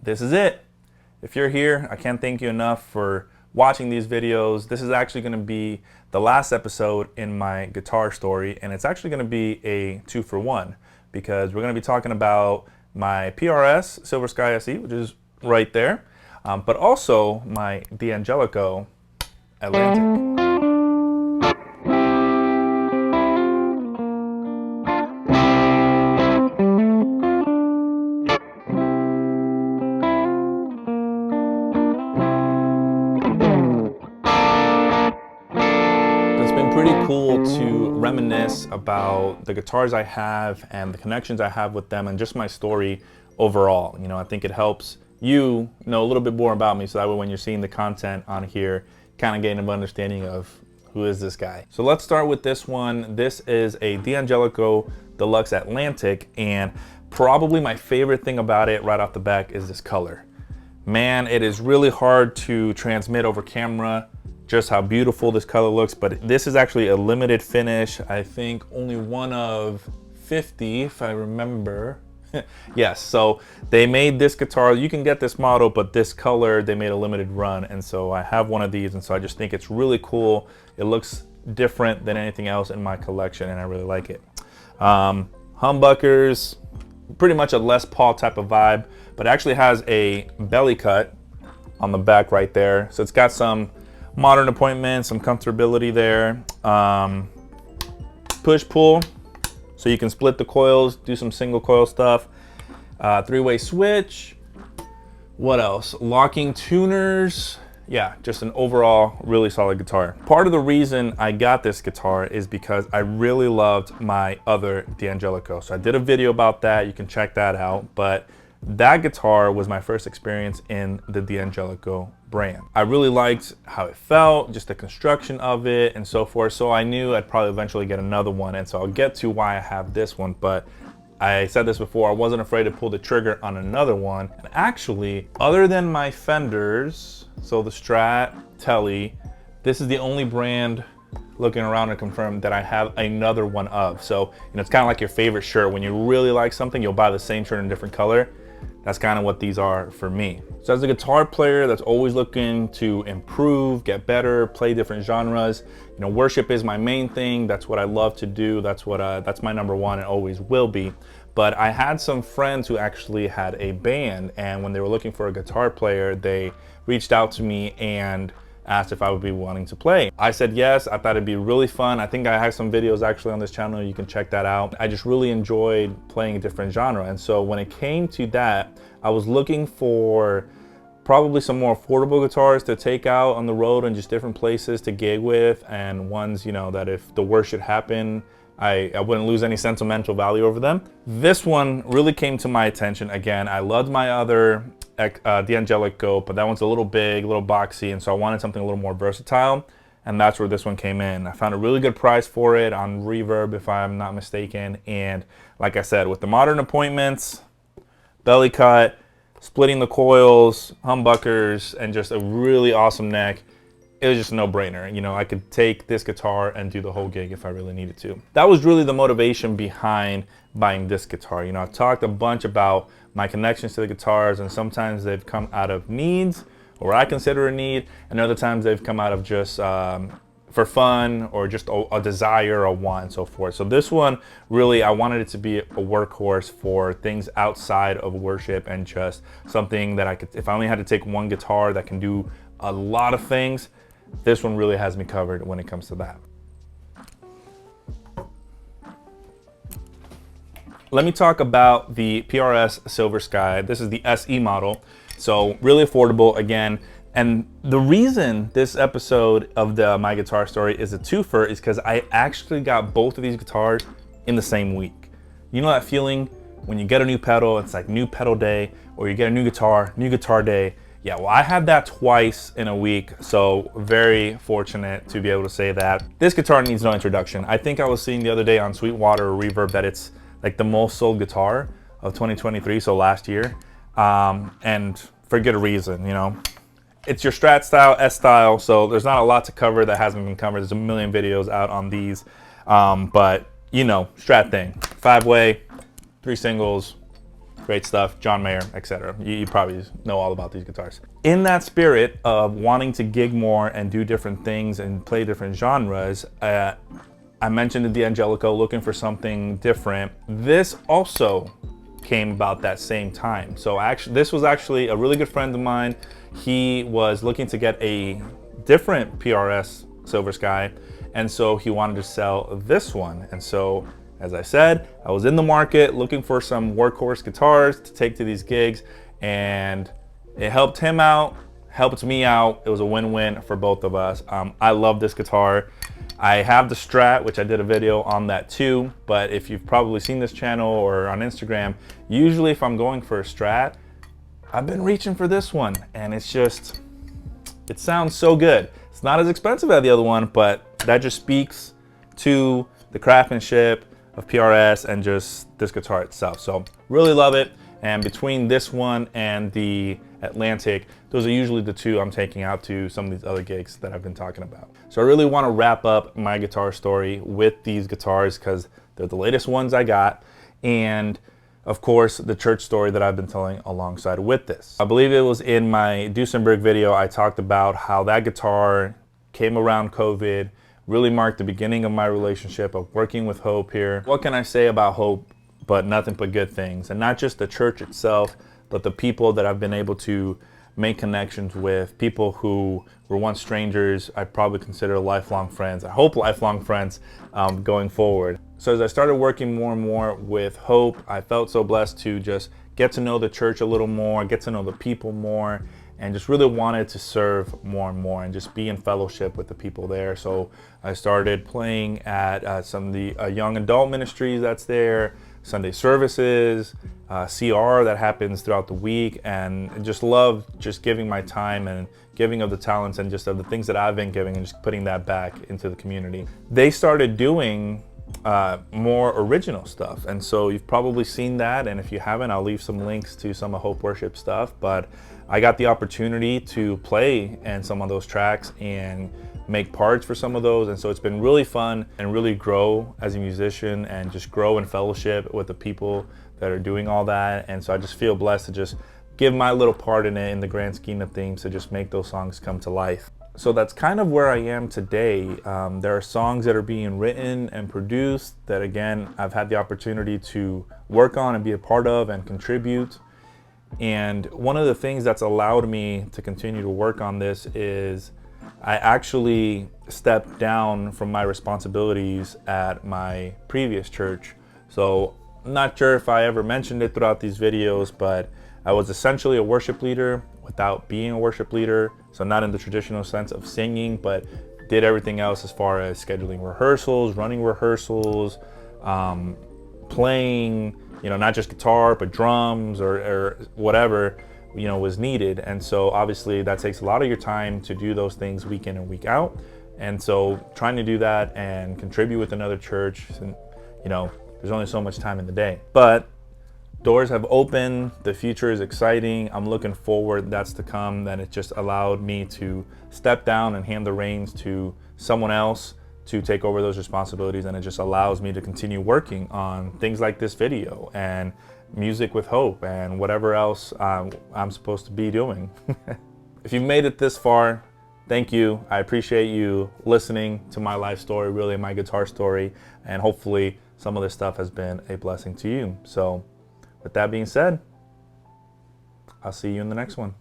this is it. If you're here, I can't thank you enough for watching these videos. This is actually going to be the last episode in my guitar story, and it's actually going to be a 2-for-1 because we're going to be talking about my PRS Silver Sky SE, which is right there, but also my D'Angelico Atlantic. Pretty cool to reminisce about the guitars I have and the connections I have with them and just my story overall. You know, I think it helps you know a little bit more about me, so that way when you're seeing the content on here, kind of getting an understanding of who is this guy. So let's start with this one. This is a D'Angelico Deluxe Atlantic, and probably my favorite thing about it right off the back is this color. Man, it is really hard to transmit over camera just how beautiful this color looks, but this is actually a limited finish. I think only one of 50, if I remember. Yes, so they made this guitar. You can get this model, but this color, they made a limited run, and so I have one of these, and so I just think it's really cool. It looks different than anything else in my collection, and I really like it. Humbuckers, pretty much a Les Paul type of vibe, but it actually has a belly cut on the back right there, so it's got some modern appointment, some comfortability there. Push-pull, so you can split the coils, do some single coil stuff. Three-way switch. What else? Locking tuners. Yeah, just an overall really solid guitar. Part of the reason I got this guitar is because I really loved my other D'Angelico. So I did a video about that, you can check that out, but that guitar was my first experience in the D'Angelico brand. I really liked how it felt, just the construction of it and so forth. So I knew I'd probably eventually get another one. And so I'll get to why I have this one. But I said this before, I wasn't afraid to pull the trigger on another one. And actually, other than my Fenders, so the Strat, Tele, this is the only brand, looking around to confirm, that I have another one of. So, you know, it's kind of like your favorite shirt. When you really like something, you'll buy the same shirt in a different color. That's kind of what these are for me. So as a guitar player that's always looking to improve, get better, play different genres, you know, worship is my main thing. That's what I love to do. That's my number one and always will be. But I had some friends who actually had a band, and when they were looking for a guitar player, they reached out to me and asked if I would be wanting to play. I said yes. I thought it'd be really fun. I think I have some videos actually on this channel. You can check that out. I just really enjoyed playing a different genre. And so when it came to that, I was looking for probably some more affordable guitars to take out on the road and just different places to gig with, and ones, you know, that if the worst should happen, I wouldn't lose any sentimental value over them. This one really came to my attention. Again, I loved my other D'Angelico, but that one's a little big, a little boxy, and so I wanted something a little more versatile, and that's where this one came in. I found a really good price for it on Reverb, if I'm not mistaken, and like I said, with the modern appointments, belly cut, splitting the coils, humbuckers, and just a really awesome neck, it was just a no-brainer. You know, I could take this guitar and do the whole gig if I really needed to. That was really the motivation behind buying this guitar. You know, I've talked a bunch about my connections to the guitars, and sometimes they've come out of needs, or I consider a need, and other times they've come out of just for fun, or just a desire, a want, and so forth. So this one, really, I wanted it to be a workhorse for things outside of worship, and just something that I could, if I only had to take one guitar that can do a lot of things, this one really has me covered when it comes to that. Let me talk about the PRS Silver Sky. This is the SE model, so really affordable again. And the reason this episode of My Guitar Story is a twofer is because I actually got both of these guitars in the same week. You know that feeling when you get a new pedal, it's like new pedal day, or you get a new guitar day. Yeah, well, I had that twice in a week, so very fortunate to be able to say that. This guitar needs no introduction. I think I was seeing the other day on Sweetwater or Reverb that it's like the most sold guitar of 2023, so last year, and for good reason, you know. It's your Strat style, S style, so there's not a lot to cover that hasn't been covered. There's a million videos out on these, but you know, Strat thing. 5-way, 3 singles, Great stuff, John Mayer, etc. You probably know all about these guitars. In that spirit of wanting to gig more and do different things and play different genres, I mentioned the D'Angelico, looking for something different. This also came about that same time. So this was actually a really good friend of mine. He was looking to get a different PRS Silver Sky, and so he wanted to sell this one. And so, as I said, I was in the market looking for some workhorse guitars to take to these gigs, and it helped him out, helped me out. It was a win-win for both of us. I love this guitar. I have the Strat, which I did a video on that too, but if you've probably seen this channel or on Instagram, usually if I'm going for a Strat, I've been reaching for this one, and it's just, it sounds so good. It's not as expensive as the other one, but that just speaks to the craftsmanship of PRS and just this guitar itself. So really love it. And between this one and the Atlantic, those are usually the two I'm taking out to some of these other gigs that I've been talking about. So I really want to wrap up my guitar story with these guitars because they're the latest ones I got. And of course, the church story that I've been telling alongside with this. I believe it was in my Duesenberg video, I talked about how that guitar came around COVID, really marked the beginning of my relationship of working with Hope here. What can I say about Hope but nothing but good things? And not just the church itself, but the people that I've been able to make connections with, people who were once strangers, I probably consider lifelong friends. I hope lifelong friends going forward. So as I started working more and more with Hope, I felt so blessed to just get to know the church a little more, get to know the people more, and just really wanted to serve more and more and just be in fellowship with the people there. So I started playing at some of the young adult ministries that's there, Sunday services, CR that happens throughout the week, and just love just giving my time and giving of the talents and just of the things that I've been giving and just putting that back into the community. They started doing more original stuff, and so you've probably seen that, and if you haven't, I'll leave some links to some of Hope Worship stuff. But I got the opportunity to play in some of those tracks and make parts for some of those, and so it's been really fun and really grow as a musician and just grow in fellowship with the people that are doing all that. And so I just feel blessed to just give my little part in it in the grand scheme of things, to just make those songs come to life. So that's kind of where I am today. There are songs that are being written and produced that, again, I've had the opportunity to work on and be a part of and contribute. And one of the things that's allowed me to continue to work on this is I actually stepped down from my responsibilities at my previous church. So I'm not sure if I ever mentioned it throughout these videos, but I was essentially a worship leader without being a worship leader. So not in the traditional sense of singing, but did everything else as far as scheduling rehearsals, running rehearsals, playing, not just guitar, but drums or whatever, was needed. And so obviously that takes a lot of your time to do those things week in and week out. And so trying to do that and contribute with another church, and, there's only so much time in the day. But doors have opened, the future is exciting, I'm looking forward, that's to come. Then it just allowed me to step down and hand the reins to someone else to take over those responsibilities, and it just allows me to continue working on things like this video and music with Hope and whatever else I'm supposed to be doing. If you've made it this far, thank you. I appreciate you listening to my life story, really my guitar story, and hopefully some of this stuff has been a blessing to you. So with that being said, I'll see you in the next one.